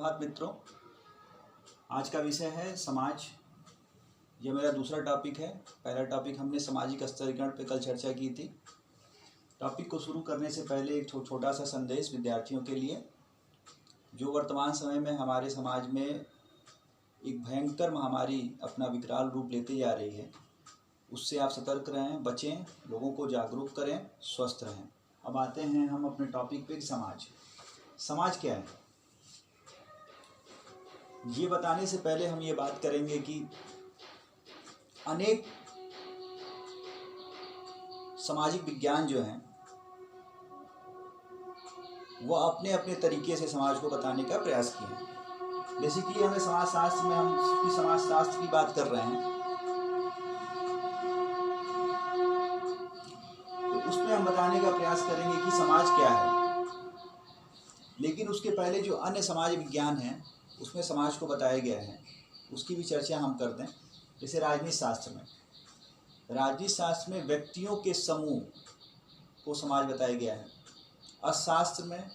सुप्रभात मित्रों। आज का विषय है समाज। यह मेरा दूसरा टॉपिक है। पहला टॉपिक हमने सामाजिक स्तरीकरण पे कल चर्चा की थी। टॉपिक को शुरू करने से पहले एक छोटा सा संदेश विद्यार्थियों के लिए। जो वर्तमान समय में हमारे समाज में एक भयंकर महामारी अपना विकराल रूप लेते जा रही है, उससे आप सतर्क रहें, बचें, लोगों को जागरूक करें, स्वस्थ रहें। अब आते हैं हम अपने टॉपिक पे। समाज क्या है, ये बताने से पहले हम ये बात करेंगे कि अनेक सामाजिक विज्ञान जो हैं वो अपने अपने तरीके से समाज को बताने का प्रयास किए हैं। बेसिकली हमें समाजशास्त्र में हम समाजशास्त्र की बात कर रहे हैं, तो उसमें हम बताने का प्रयास करेंगे कि समाज क्या है। लेकिन उसके पहले जो अन्य समाज विज्ञान हैं उसमें समाज को बताया गया है, उसकी भी चर्चा हम कर दें। जैसे राजनीति शास्त्र में व्यक्तियों के समूह को समाज बताया गया है। अर्थशास्त्र में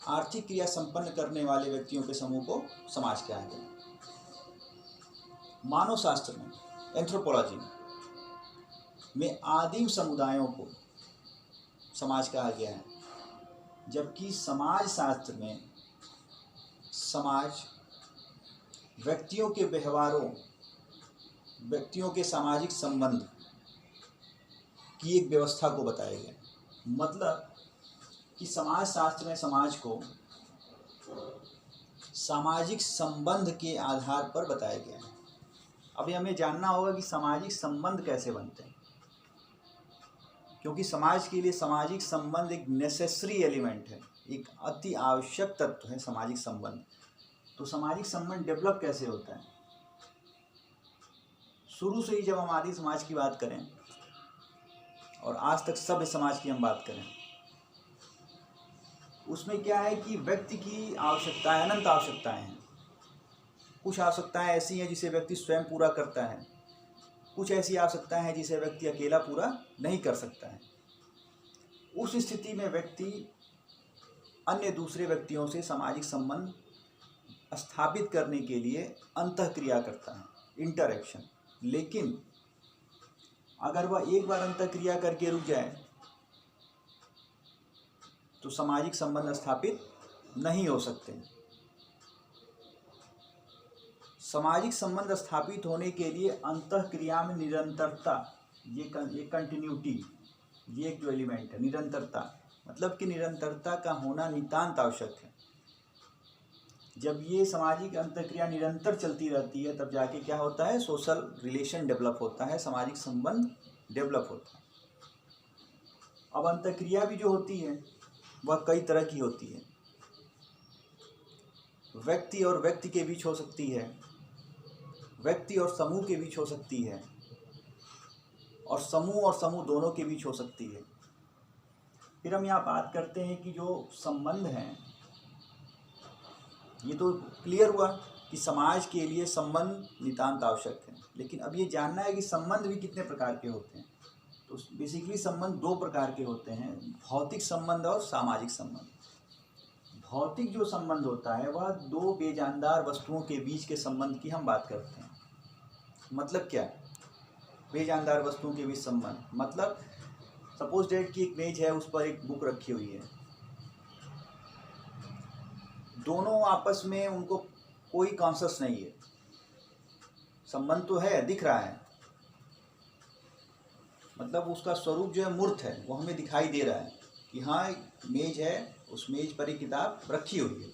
आर्थिक क्रिया संपन्न करने वाले व्यक्तियों के समूह को समाज कहा गया है। मानव शास्त्र में एंथ्रोपोलॉजी में आदिम समुदायों को समाज कहा गया है। जबकि समाज शास्त्र में समाज व्यक्तियों के व्यवहारों, व्यक्तियों के सामाजिक संबंध की एक व्यवस्था को बताया गया। मतलब कि समाज शास्त्र में समाज को सामाजिक संबंध के आधार पर बताया गया है। अभी हमें जानना होगा कि सामाजिक संबंध कैसे बनते हैं, क्योंकि समाज के लिए सामाजिक संबंध एक नेसेसरी एलिमेंट है, एक अति आवश्यक तत्व है सामाजिक संबंध। तो सामाजिक संबंध डेवलप कैसे होता है? शुरू से ही जब हम आदि समाज की बात करें और आज तक सभ्य समाज की हम बात करें, उसमें क्या है कि व्यक्ति की आवश्यकताएं, अनंत आवश्यकताएं हैं। कुछ आवश्यकताएं ऐसी हैं जिसे व्यक्ति स्वयं पूरा करता है, कुछ ऐसी आवश्यकताएं हैं जिसे व्यक्ति अकेला पूरा नहीं कर सकता है। उस स्थिति में व्यक्ति अन्य दूसरे व्यक्तियों से सामाजिक संबंध स्थापित करने के लिए अंतःक्रिया करता है, इंटरैक्शन। लेकिन अगर वह एक बार अंतःक्रिया करके रुक जाए तो सामाजिक संबंध स्थापित नहीं हो सकते। सामाजिक संबंध स्थापित होने के लिए अंतःक्रिया में निरंतरता, ये कंटिन्यूटी, ये एक जो एलिमेंट है, निरंतरता, मतलब कि निरंतरता का होना नितांत आवश्यक है। जब ये सामाजिक अंतःक्रिया निरंतर चलती रहती है तब जाके क्या होता है, सोशल रिलेशन डेवलप होता है, सामाजिक संबंध डेवलप होता है। अब अंतःक्रिया भी जो होती है वह कई तरह की होती है। व्यक्ति और व्यक्ति के बीच हो सकती है, व्यक्ति और समूह के बीच हो सकती है, और समूह दोनों के बीच हो सकती है। फिर हम यहाँ बात करते हैं कि जो संबंध हैं, ये तो क्लियर हुआ कि समाज के लिए संबंध नितांत आवश्यक है। लेकिन अब ये जानना है कि संबंध भी कितने प्रकार के होते हैं। तो बेसिकली संबंध दो प्रकार के होते हैं, भौतिक संबंध और सामाजिक संबंध। भौतिक जो संबंध होता है वह दो बेजानदार वस्तुओं के बीच के संबंध की हम बात करते हैं। मतलब क्या है बेजानदार वस्तुओं के बीच संबंध? मतलब सपोज डेट की एक मेज है, उस पर एक बुक रखी हुई है, दोनों आपस में उनको कोई कॉन्शस नहीं है, संबंध तो है, दिख रहा है, मतलब उसका स्वरूप जो है मूर्त है, वो हमें दिखाई दे रहा है कि हाँ मेज है, उस मेज पर एक किताब रखी हुई है।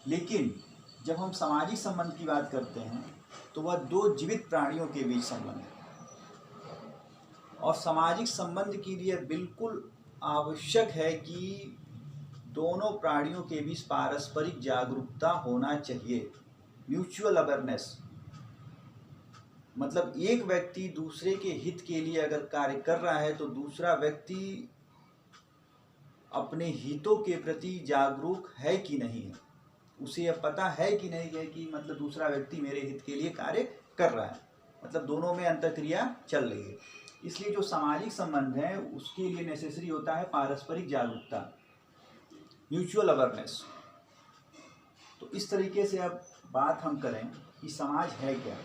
लेकिन जब हम सामाजिक संबंध की बात करते हैं तो वह दो जीवित प्राणियों के बीच संबंध है, और सामाजिक संबंध के लिए बिल्कुल आवश्यक है कि दोनों प्राणियों के बीच पारस्परिक जागरूकता होना चाहिए, म्यूचुअल अवेयरनेस। मतलब एक व्यक्ति दूसरे के हित के लिए अगर कार्य कर रहा है तो दूसरा व्यक्ति अपने हितों के प्रति जागरूक है कि नहीं है, उसे यह पता है कि नहीं है कि मतलब दूसरा व्यक्ति मेरे हित के लिए कार्य कर रहा है, मतलब दोनों में अंतःक्रिया चल रही है। इसलिए जो सामाजिक संबंध है उसके लिए नेसेसरी होता है पारस्परिक जागरूकता, म्यूचुअल अवेयरनेस। इस तरीके से अब बात हम करें कि समाज है क्या।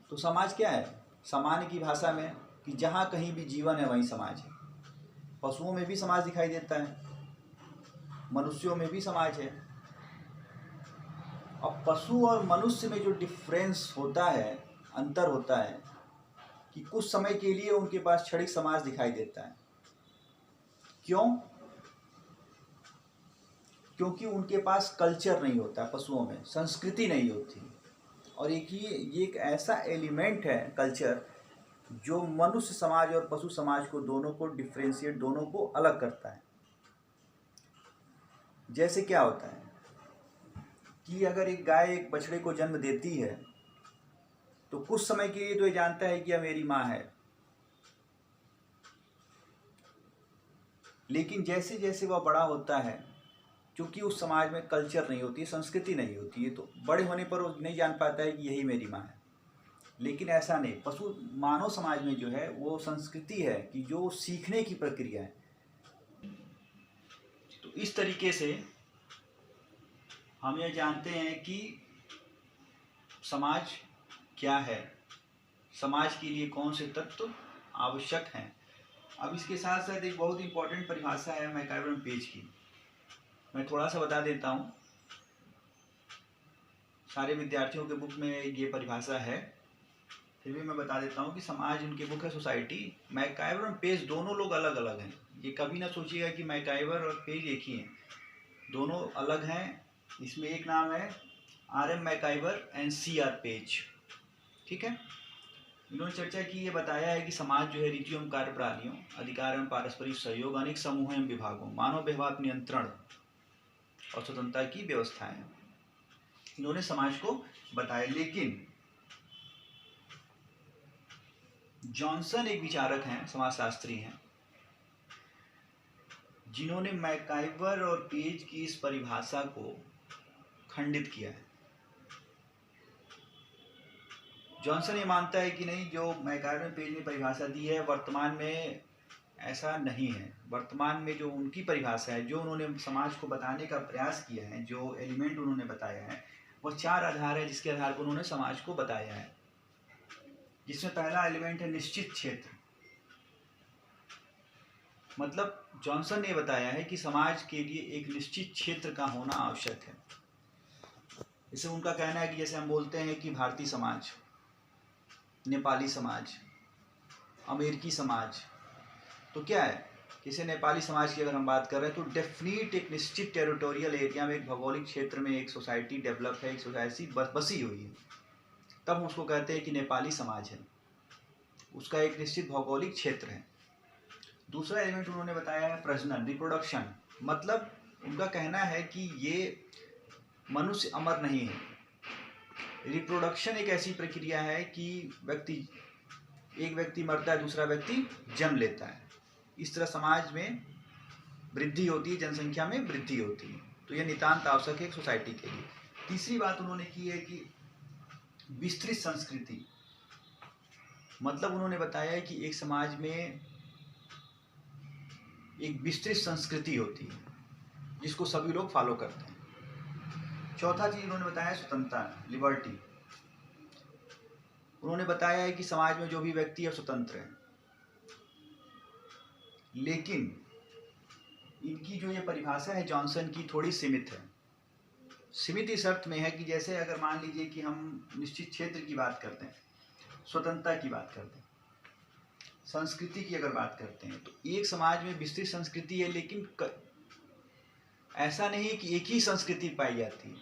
तो समाज क्या है? सामान्य की भाषा में कि जहाँ कहीं भी जीवन है वहीं समाज है। पशुओं में भी समाज दिखाई देता है, मनुष्यों में भी समाज है। अब पशु और मनुष्य में जो डिफरेंस होता है, अंतर होता है कि कुछ समय के लिए उनके पास क्षणिक समाज दिखाई देता है। क्यों? क्योंकि उनके पास कल्चर नहीं होता, पशुओं में संस्कृति नहीं होती। और ये एक ऐसा एलिमेंट है कल्चर जो मनुष्य समाज और पशु समाज को दोनों को डिफ्रेंशिएट, दोनों को अलग करता है। जैसे क्या होता है कि अगर एक गाय एक बछड़े को जन्म देती है तो कुछ समय के लिए तो ये जानता है कि यह मेरी माँ है, लेकिन जैसे जैसे वह बड़ा होता है, क्योंकि उस समाज में कल्चर नहीं होती, संस्कृति नहीं होती है, तो बड़े होने पर वो नहीं जान पाता है कि यही मेरी माँ है। लेकिन ऐसा नहीं, पशु मानव समाज में जो है वो संस्कृति है कि जो सीखने की प्रक्रिया है। तो इस तरीके से हम यह जानते हैं कि समाज क्या है, समाज के लिए कौन से तत्व आवश्यक हैं। अब इसके साथ साथ एक बहुत इंपॉर्टेंट परिभाषा है मैकइवर पेज की, मैं थोड़ा सा बता देता हूँ। सारे विद्यार्थियों के बुक में ये परिभाषा है, फिर भी मैं बता देता हूँ कि समाज उनके बुक है सोसाइटी। मैकइवर और पेज दोनों लोग अलग अलग हैं, ये कभी ना सोचिएगा कि मैकइवर और पेज एक ही हैं, दोनों अलग हैं। इसमें एक नाम है RM मैकइवर एंड CR पेज, ठीक है। इन्होंने चर्चा की, ये बताया है कि समाज जो है रीतियों एवं कार्य प्रणालियों, अधिकार एवं पारस्परिक सहयोग, अनेक समूह एवं विभागों, मानव व्यवहार नियंत्रण और स्वतंत्रता की व्यवस्था है। इन्होंने समाज को बताया। लेकिन जॉनसन एक विचारक हैं, समाजशास्त्री हैं, जिन्होंने मैकइवर और पेज की इस परिभाषा को खंडित किया है। जॉनसन ये मानता है कि नहीं, जो मैकइवर पेज ने परिभाषा दी है वर्तमान में ऐसा नहीं है। वर्तमान में जो उनकी परिभाषा है, जो उन्होंने समाज को बताने का प्रयास किया है, जो एलिमेंट उन्होंने बताया है, वह 4 आधार है जिसके आधार पर उन्होंने समाज को बताया है। जिसमें पहला एलिमेंट है निश्चित क्षेत्र। मतलब जॉनसन ने बताया है कि समाज के लिए एक निश्चित क्षेत्र का होना आवश्यक है। इसे उनका कहना है कि जैसे हम बोलते हैं कि भारतीय समाज, नेपाली समाज, अमेरिकी समाज, तो क्या है, जैसे नेपाली समाज की अगर हम बात कर रहे हैं तो डेफिनेट एक निश्चित टेरिटोरियल एरिया में, एक भौगोलिक क्षेत्र में एक सोसाइटी डेवलप है, एक सोसाइटी बसी हुई है, तब उसको कहते हैं कि नेपाली समाज है, उसका एक निश्चित भौगोलिक क्षेत्र है। दूसरा एलिमेंट उन्होंने बताया है प्रजनन, रिप्रोडक्शन। मतलब उनका कहना है कि ये मनुष्य अमर नहीं है। रिप्रोडक्शन एक ऐसी प्रक्रिया है कि एक व्यक्ति मरता है, दूसरा व्यक्ति जन्म लेता है, इस तरह समाज में वृद्धि होती है, जनसंख्या में वृद्धि होती है। तो यह नितांत आवश्यक है एक सोसाइटी के लिए। तीसरी बात उन्होंने की है कि विस्तृत संस्कृति। मतलब उन्होंने बताया है कि एक समाज में एक विस्तृत संस्कृति होती है जिसको सभी लोग फॉलो करते हैं। चौथा चीज उन्होंने बताया स्वतंत्रता, लिबर्टी। उन्होंने बताया है कि समाज में जो भी व्यक्ति है स्वतंत्र है, लेकिन इनकी जो ये परिभाषा है जॉनसन की थोड़ी सीमित है। सीमित इस अर्थ में है कि जैसे अगर मान लीजिए कि हम निश्चित क्षेत्र की बात करते हैं, स्वतंत्रता की बात करते हैं, संस्कृति की अगर बात करते हैं, तो एक समाज में विस्तृत संस्कृति है, लेकिन ऐसा नहीं है कि एक ही संस्कृति पाई जाती है।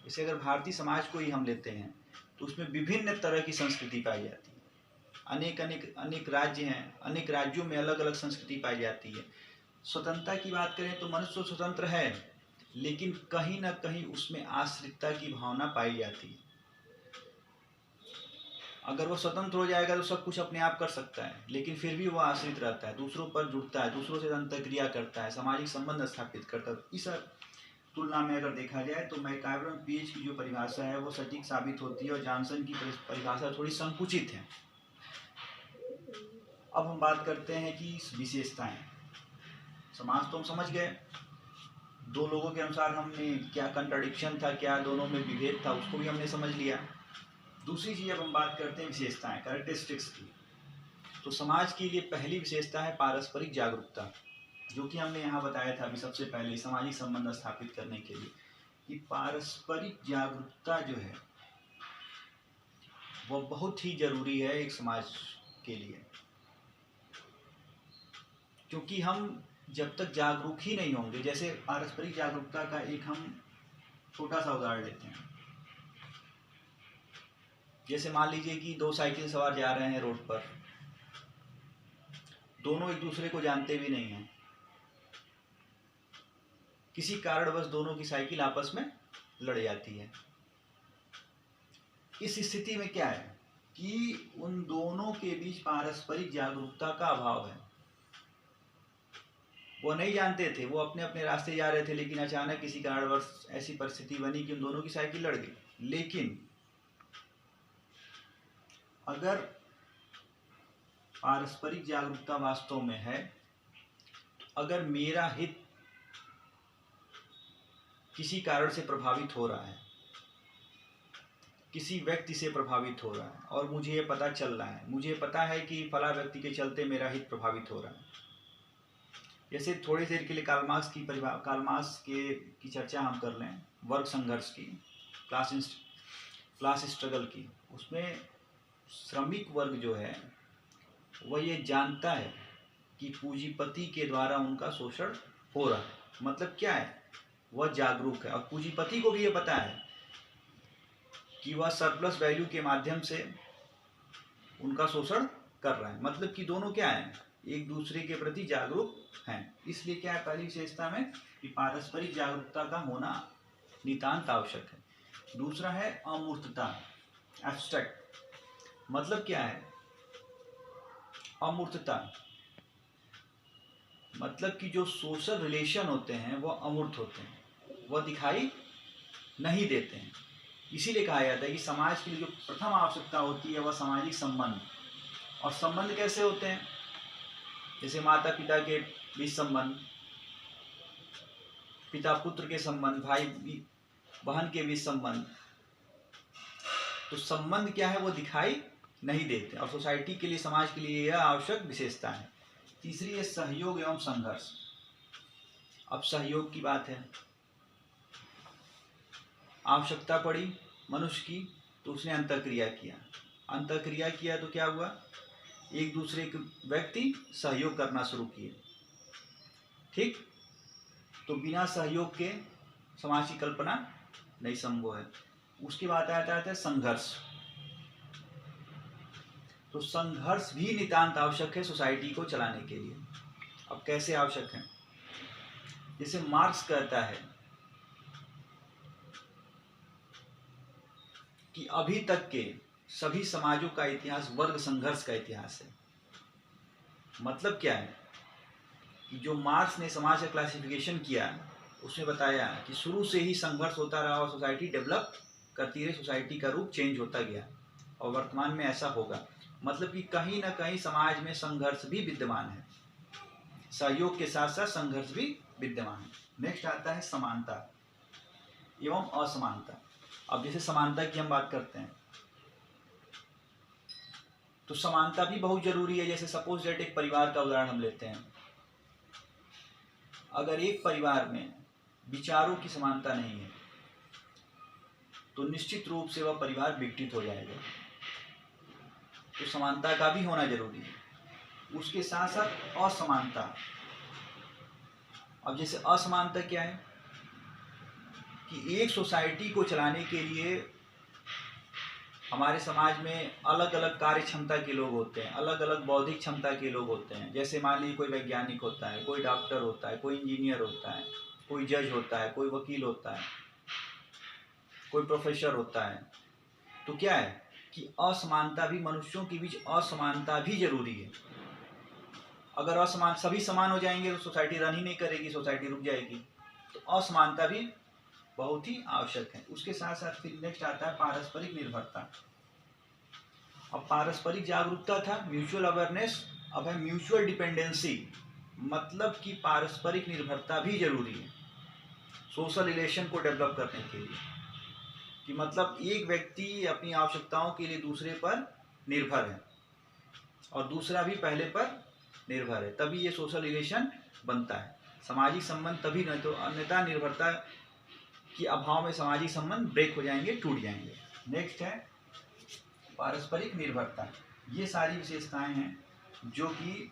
जैसे अगर भारतीय समाज को ही हम लेते हैं तो उसमें विभिन्न तरह की संस्कृति पाई जाती है। अनेक राज्य हैं, अनेक राज्यों में अलग अलग संस्कृति पाई जाती है। स्वतंत्रता की बात करें तो मनुष्य स्वतंत्र है, लेकिन कहीं ना कहीं उसमें आश्रितता की भावना पाई जाती है। अगर वो स्वतंत्र हो जाएगा तो सब कुछ अपने आप कर सकता है, लेकिन फिर भी वो आश्रित रहता है, दूसरों पर जुड़ता है, दूसरों से अंतर्क्रिया करता है, सामाजिक संबंध स्थापित करता है। इस तुलना में अगर देखा जाए तो मैकइवर और पेज की जो परिभाषा है वो सटीक साबित होती है और जॉनसन की परिभाषा थोड़ी संकुचित है। अब हम बात करते हैं कि विशेषताएं। समाज तो हम समझ गए, दो लोगों के अनुसार हमने क्या कंट्राडिक्शन था, क्या दोनों में विभेद था, उसको भी हमने समझ लिया। दूसरी चीज़ अब हम बात करते हैं विशेषताएं, कैरेक्टरिस्टिक्स की। तो समाज के लिए पहली विशेषता है पारस्परिक जागरूकता, जो कि हमने यहाँ बताया था अभी सबसे पहले सामाजिक संबंध स्थापित करने के लिए कि पारस्परिक जागरूकता जो है वो बहुत ही जरूरी है एक समाज के लिए, क्योंकि हम जब तक जागरूक ही नहीं होंगे, जैसे पारस्परिक जागरूकता का एक हम छोटा सा उदाहरण लेते हैं। जैसे मान लीजिए कि दो साइकिल सवार जा रहे हैं रोड पर, दोनों एक दूसरे को जानते भी नहीं हैं, किसी कारणवश दोनों की साइकिल आपस में लड़ जाती है। इस स्थिति में क्या है कि उन दोनों के बीच पारस्परिक जागरूकता का अभाव है। वो नहीं जानते थे, वो अपने अपने रास्ते जा रहे थे, लेकिन अचानक किसी कारणवश ऐसी परिस्थिति बनी कि उन दोनों की साइकिल लड़ गई। लेकिन अगर पारस्परिक जागरूकता वास्तव में है, तो अगर मेरा हित किसी कारण से प्रभावित हो रहा है, किसी व्यक्ति से प्रभावित हो रहा है और मुझे ये पता चल रहा है, मुझे पता है कि फला व्यक्ति के चलते मेरा हित प्रभावित हो रहा है। जैसे थोड़ी देर के लिए कार्ल मार्क्स की चर्चा हम कर लें, वर्ग संघर्ष की, क्लास स्ट्रगल की। उसमें श्रमिक वर्ग जो है वह ये जानता है कि पूंजीपति के द्वारा उनका शोषण हो रहा है। मतलब क्या है, वह जागरूक है और पूंजीपति को भी ये पता है कि वह सरप्लस वैल्यू के माध्यम से उनका शोषण कर रहा है। मतलब कि दोनों क्या है, एक दूसरे के प्रति जागरूक हैं। इसलिए क्या है पहली विशेषता में कि पारस्परिक जागरूकता का होना नितांत आवश्यक है। दूसरा है अमूर्तता, एब्स्ट्रैक्ट। मतलब क्या है अमूर्तता? मतलब कि जो सोशल रिलेशन होते हैं वह अमूर्त होते हैं, वह दिखाई नहीं देते हैं। इसीलिए कहा जाता है कि समाज के लिए जो प्रथम आवश्यकता होती है वह सामाजिक संबंध। और संबंध कैसे होते हैं? जैसे माता पिता के बीच संबंध, पिता पुत्र के संबंध, भाई बहन के बीच संबंध। तो संबंध क्या है, वो दिखाई नहीं देते और सोसाइटी के लिए, समाज के लिए यह आवश्यक विशेषता है। तीसरी है सहयोग एवं संघर्ष। अब सहयोग की बात है, आवश्यकता पड़ी मनुष्य की तो उसने अंतःक्रिया किया। अंतःक्रिया किया तो क्या हुआ, एक दूसरे के व्यक्ति सहयोग करना शुरू किए। ठीक, तो बिना सहयोग के समाज की कल्पना नहीं संभव है। उसके बाद आता है संघर्ष। तो संघर्ष भी नितांत आवश्यक है सोसाइटी को चलाने के लिए। अब कैसे आवश्यक है? जैसे मार्क्स कहता है कि अभी तक के सभी समाजों का इतिहास वर्ग संघर्ष का इतिहास है। मतलब क्या है कि जो मार्क्स ने समाज का क्लासिफिकेशन किया उसमें बताया कि शुरू से ही संघर्ष होता रहा और सोसाइटी डेवलप करती रही, सोसाइटी का रूप चेंज होता गया और वर्तमान में ऐसा होगा। मतलब कि कहीं ना कहीं समाज में संघर्ष भी विद्यमान है, सहयोग के साथ साथ संघर्ष भी विद्यमान है। नेक्स्ट आता है समानता एवं असमानता। अब जैसे समानता की हम बात करते हैं तो समानता भी बहुत जरूरी है। जैसे सपोज दैट एक परिवार का उदाहरण हम लेते हैं। अगर एक परिवार में विचारों की समानता नहीं है तो निश्चित रूप से वह परिवार विघटित हो जाएगा। तो समानता का भी होना जरूरी है। उसके साथ साथ असमानता। अब जैसे असमानता क्या है कि एक सोसाइटी को चलाने के लिए हमारे समाज में अलग अलग कार्य क्षमता के लोग होते हैं, अलग अलग बौद्धिक क्षमता के लोग होते हैं। जैसे मान लीजिए कोई वैज्ञानिक होता है, कोई डॉक्टर होता है, कोई इंजीनियर होता है, कोई जज होता है, कोई वकील होता है, कोई प्रोफेसर होता है। तो क्या है कि असमानता भी, मनुष्यों के बीच असमानता भी जरूरी है। अगर सभी समान हो जाएंगे तो सोसाइटी रन ही नहीं करेगी, सोसाइटी रुक जाएगी। तो असमानता भी बहुत ही आवश्यक है। उसके साथ साथ फिर नेक्स्ट आता है पारस्परिक निर्भरता। अब पारस्परिक जागरूकता था, म्यूचुअल अवेयरनेस, अब है म्यूचुअल डिपेंडेंसी। मतलब कि पारस्परिक निर्भरता भी जरूरी है। सोशल रिलेशन को डेवलप करने के लिए, कि मतलब एक व्यक्ति अपनी आवश्यकताओं के लिए दूसरे पर निर्भर है और दूसरा भी पहले पर निर्भर है, तभी ये सोशल रिलेशन बनता है। सामाजिक संबंध तभी नहीं तो अन्यथा निर्भरता के अभाव में सामाजिक संबंध ब्रेक हो जाएंगे, टूट जाएंगे। नेक्स्ट है पारस्परिक निर्भरता। ये सारी विशेषताएं हैं जो कि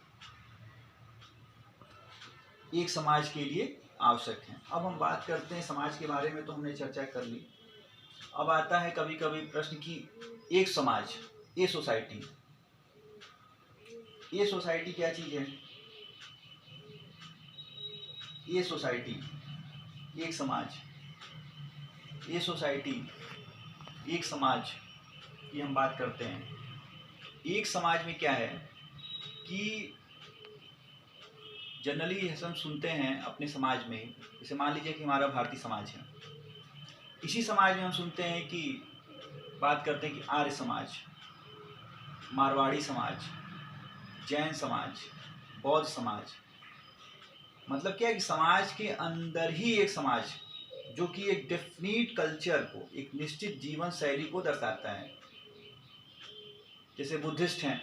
एक समाज के लिए आवश्यक हैं। अब हम बात करते हैं समाज के बारे में, तो हमने चर्चा कर ली। अब आता है कभी कभी प्रश्न कि एक समाज, ए सोसाइटी, ये सोसाइटी क्या चीज है? ये सोसाइटी एक समाज, ये सोसाइटी एक समाज की हम बात करते हैं। एक समाज में क्या है कि जनरली हम सुनते हैं अपने समाज में, जैसे मान लीजिए कि हमारा भारतीय समाज है, इसी समाज में हम सुनते हैं कि बात करते हैं कि आर्य समाज, मारवाड़ी समाज, जैन समाज, बौद्ध समाज। मतलब क्या है कि समाज के अंदर ही एक समाज जो कि एक डेफिनिट कल्चर को, एक निश्चित जीवन शैली को दर्शाता है। जैसे बुद्धिस्ट हैं,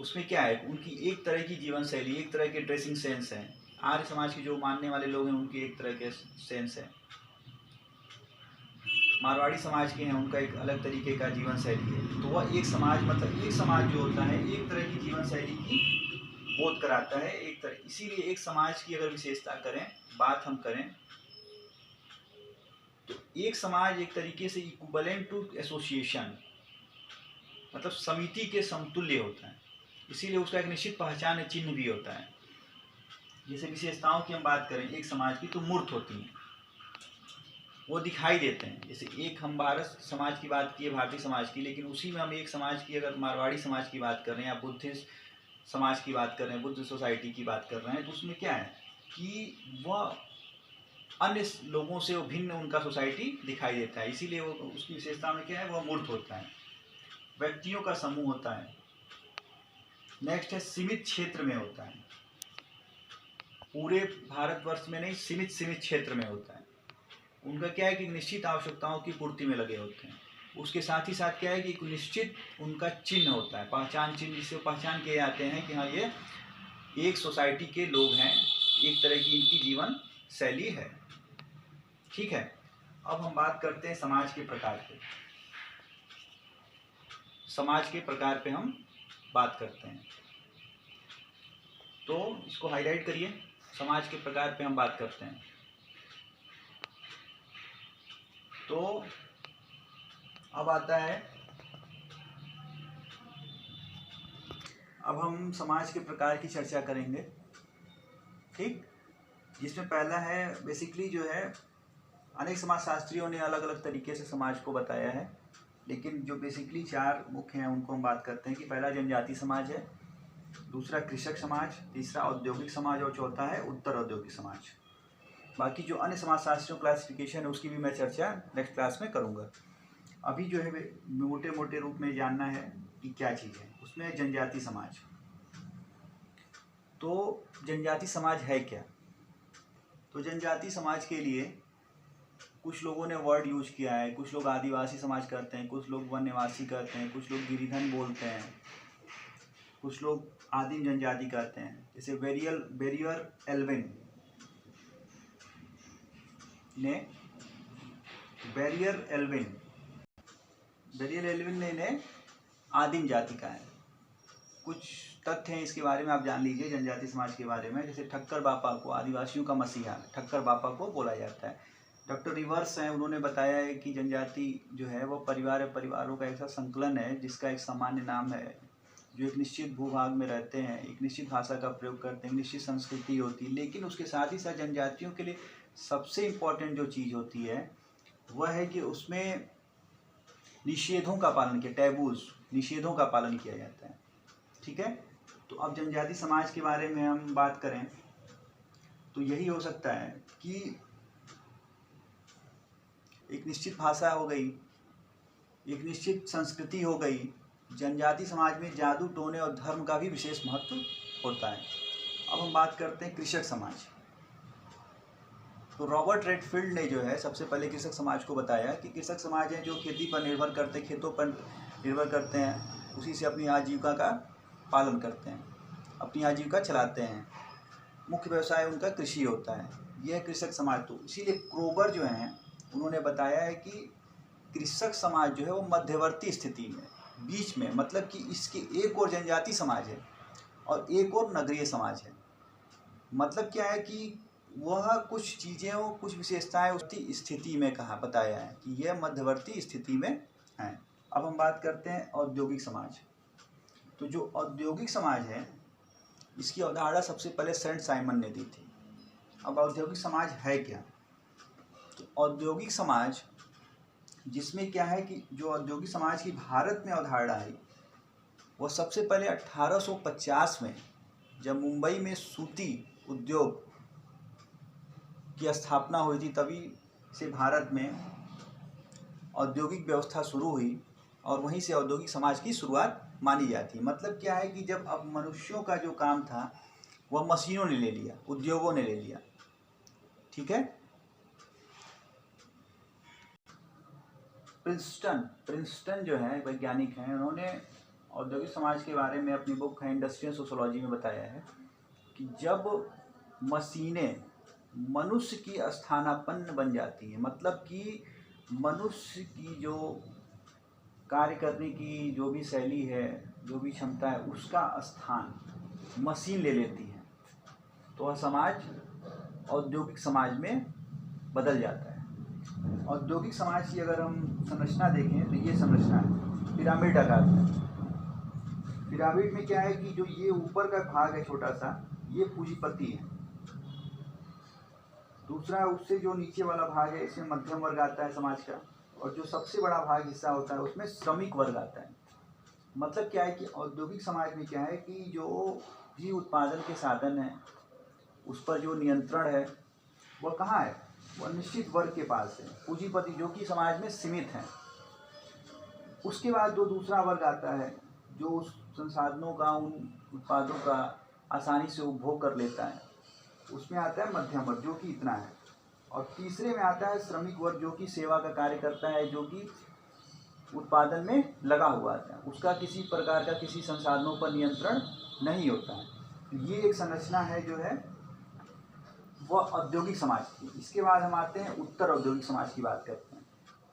उसमें क्या है, उनकी एक तरह की जीवन शैली, एक तरह के ड्रेसिंग सेंस है। आर्य समाज के जो मानने वाले लोग हैं उनकी एक तरह के सेंस है। मारवाड़ी समाज के हैं, उनका एक अलग तरीके का जीवन शैली है। तो वह एक समाज, मतलब एक समाज जो होता है एक तरह की जीवन शैली की बोध कराता है, एक तरह। इसीलिए एक समाज की अगर विशेषता करें, बात हम करें, तो एक समाज एक तरीके से इक्विवेलेंट टू एसोसिएशन, मतलब समिति के समतुल्य होता है। इसीलिए उसका एक निश्चित पहचान चिन्ह भी होता है। जैसे विशेषताओं की हम बात करें एक समाज की, तो मूर्त होती हैं, वो दिखाई देते हैं। जैसे एक हम भारत समाज की बात की, भारतीय समाज की, लेकिन उसी में हम एक समाज की अगर मारवाड़ी समाज की बात कर रहे हैं या बुद्धिस्ट समाज की बात कर रहे हैं, बुद्ध सोसाइटी की बात कर रहे हैं, तो उसमें क्या है कि वह अन्य लोगों से वो भिन्न उनका सोसाइटी दिखाई देता है। इसीलिए वो उसकी विशेषता में क्या है, वह मूर्त होता है, व्यक्तियों का समूह होता है। नेक्स्ट है सीमित क्षेत्र में होता है, पूरे भारतवर्ष में नहीं, सीमित क्षेत्र में होता है। उनका क्या है कि निश्चित आवश्यकताओं की पूर्ति में लगे होते हैं। उसके साथ ही साथ क्या है कि एक निश्चित उनका चिन्ह होता है, पहचान चिन्ह, जिससे पहचान किए जाते हैं कि हाँ ये एक सोसाइटी के लोग हैं, एक तरह की इनकी जीवन शैली है। ठीक है, अब हम बात करते हैं समाज के प्रकार पे। समाज के प्रकार पे हम बात करते हैं, तो इसको हाईलाइट करिए। समाज के प्रकार पे हम बात करते हैं, तो अब आता है, अब हम समाज के प्रकार की चर्चा करेंगे। ठीक, जिसमें पहला है बेसिकली जो है, अनेक समाजशास्त्रियों ने अलग अलग तरीके से समाज को बताया है, लेकिन जो बेसिकली चार मुख्य हैं उनको हम बात करते हैं कि पहला जनजाति समाज है, दूसरा कृषक समाज, तीसरा औद्योगिक समाज और चौथा है उत्तर औद्योगिक समाज। बाकी जो अन्य समाजशास्त्रियों क्लासिफिकेशन है उसकी भी मैं चर्चा नेक्स्ट क्लास में करूँगा। अभी जो है मोटे मोटे रूप में जानना है कि क्या चीज़ है। उसमें जनजाति समाज, तो जनजाति समाज है क्या? तो जनजाति समाज के लिए कुछ लोगों ने वर्ड यूज किया है, कुछ लोग आदिवासी समाज करते हैं, कुछ लोग वन निवासी करते हैं, कुछ लोग गिरिधन बोलते हैं, कुछ लोग आदिम जनजाति कहते हैं। जैसे बैरियर एल्विन ने इन्हें आदिम जाति का है। कुछ तथ्य हैं इसके बारे में आप जान लीजिए जनजाति समाज के बारे में। जैसे ठक्कर बापा को आदिवासियों का मसीहा ठक्कर बापा को बोला जाता है। डॉक्टर रिवर्स हैं, उन्होंने बताया है कि जनजाति जो है वो परिवारों का ऐसा संकलन है जिसका एक सामान्य नाम है, जो एक निश्चित भूभाग में रहते हैं, एक निश्चित भाषा का प्रयोग करते हैं, निश्चित संस्कृति होती है। लेकिन उसके साथ ही साथ जनजातियों के लिए सबसे इम्पोर्टेंट जो चीज़ होती है वह है कि उसमें निषेधों का पालन किया, टैबूज, निषेधों का पालन किया जाता है। ठीक है, तो अब जनजाति समाज के बारे में हम बात करें तो यही हो सकता है कि एक निश्चित भाषा हो गई, एक निश्चित संस्कृति हो गई। जनजाति समाज में जादू टोने और धर्म का भी विशेष महत्व होता है। अब हम बात करते हैं कृषक समाज। तो रॉबर्ट रेडफील्ड ने जो है सबसे पहले कृषक समाज को बताया कि कृषक समाज है जो खेती पर निर्भर करते, खेतों पर निर्भर करते हैं, उसी से अपनी आजीविका का पालन करते हैं, अपनी आजीविका चलाते हैं, मुख्य व्यवसाय उनका कृषि होता है, यह कृषक समाज। तो इसीलिए क्रोबर जो हैं उन्होंने बताया है कि कृषक समाज जो है वो मध्यवर्ती स्थिति में, बीच में, मतलब कि इसके एक और जनजाति समाज है और एक और नगरीय समाज है। मतलब क्या है कि वह कुछ चीज़ें और कुछ विशेषताएं उसकी स्थिति में कहा बताया है कि यह मध्यवर्ती स्थिति में है। अब हम बात करते हैं औद्योगिक समाज। तो जो औद्योगिक समाज है इसकी अवधारणा सबसे पहले सेंट साइमन ने दी थी। अब औद्योगिक समाज है क्या? तो औद्योगिक समाज जिसमें क्या है कि जो औद्योगिक समाज की भारत में अवधारणा है वह सबसे पहले 1850 में जब मुंबई में सूती उद्योग की स्थापना हुई थी तभी से भारत में औद्योगिक व्यवस्था शुरू हुई और वहीं से औद्योगिक समाज की शुरुआत मानी जाती है। मतलब क्या है कि जब अब मनुष्यों का जो काम था वह मशीनों ने ले लिया, उद्योगों ने ले लिया। ठीक है। प्रिंसटन जो है वैज्ञानिक हैं, उन्होंने औद्योगिक समाज के बारे में अपनी बुक है इंडस्ट्रियल सोशोलॉजी में बताया है कि जब मशीनें मनुष्य की स्थानापन्न बन जाती हैं, मतलब कि मनुष्य की जो कार्य करने की जो भी शैली है, जो भी क्षमता है, उसका स्थान मशीन ले लेती है, तो वह समाज औद्योगिक समाज में बदल जाता है। औद्योगिक समाज की अगर हम संरचना देखें तो ये संरचना है पिरामिड आकार में। पिरामिड में क्या है कि जो ये ऊपर का भाग है छोटा सा, ये पूंजीपति है। दूसरा उससे जो नीचे वाला भाग है इसमें मध्यम वर्ग आता है समाज का, और जो सबसे बड़ा भाग हिस्सा होता है उसमें श्रमिक वर्ग आता है। मतलब क्या है कि औद्योगिक समाज में क्या है कि जो भी उत्पादन के साधन है उस पर जो नियंत्रण है वह कहाँ है? वह निश्चित वर्ग के पास है, पूंजीपति, जो कि समाज में सीमित है। उसके बाद जो दूसरा वर्ग आता है जो उस संसाधनों का, उन उत्पादों का आसानी से उपभोग कर लेता है, उसमें आता है मध्यम वर्ग जो कि इतना है। और तीसरे में आता है श्रमिक वर्ग जो कि सेवा का कार्य करता है, जो कि उत्पादन में लगा हुआ है, उसका किसी प्रकार का किसी संसाधनों पर नियंत्रण नहीं होता है। ये एक संरचना है जो है वह औद्योगिक समाज की। इसके बाद हम आते हैं उत्तर औद्योगिक समाज की बात करते हैं।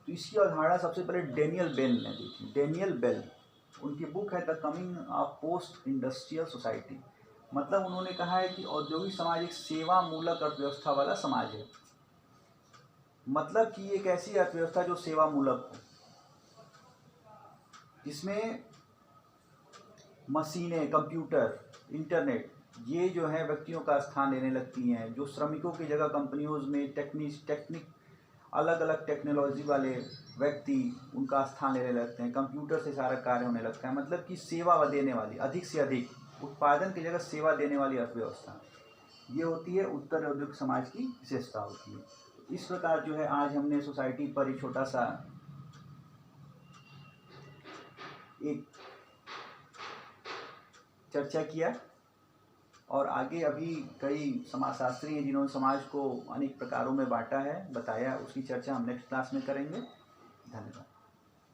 तो इसकी अवधारणा सबसे पहले डेनियल बेल ने दी थी। डेनियल बेल, उनकी बुक है the coming of post industrial society. मतलब उन्होंने कहा है कि औद्योगिक समाज एक सेवा मूलक अर्थव्यवस्था वाला समाज है। मतलब कि एक ऐसी अर्थव्यवस्था जो सेवा मूलक हो, जिसमें मशीनें, कंप्यूटर, इंटरनेट ये जो है व्यक्तियों का स्थान लेने लगती हैं, जो श्रमिकों की जगह कंपनियों में टेक्निक अलग अलग टेक्नोलॉजी वाले व्यक्ति उनका स्थान लेने लगते हैं, कंप्यूटर से सारा कार्य होने लगता है। मतलब कि सेवा देने वाली, अधिक से अधिक उत्पादन की जगह सेवा देने वाली अर्थव्यवस्था, ये होती है उत्तर औद्योगिक समाज की विशेषता होती है। इस प्रकार जो है आज हमने सोसाइटी पर एक छोटा सा एक चर्चा किया, और आगे अभी कई समाजशास्त्री हैं जिन्होंने समाज को अनेक प्रकारों में बांटा है, बताया, उसकी चर्चा हम नेक्स्ट क्लास में करेंगे। धन्यवाद।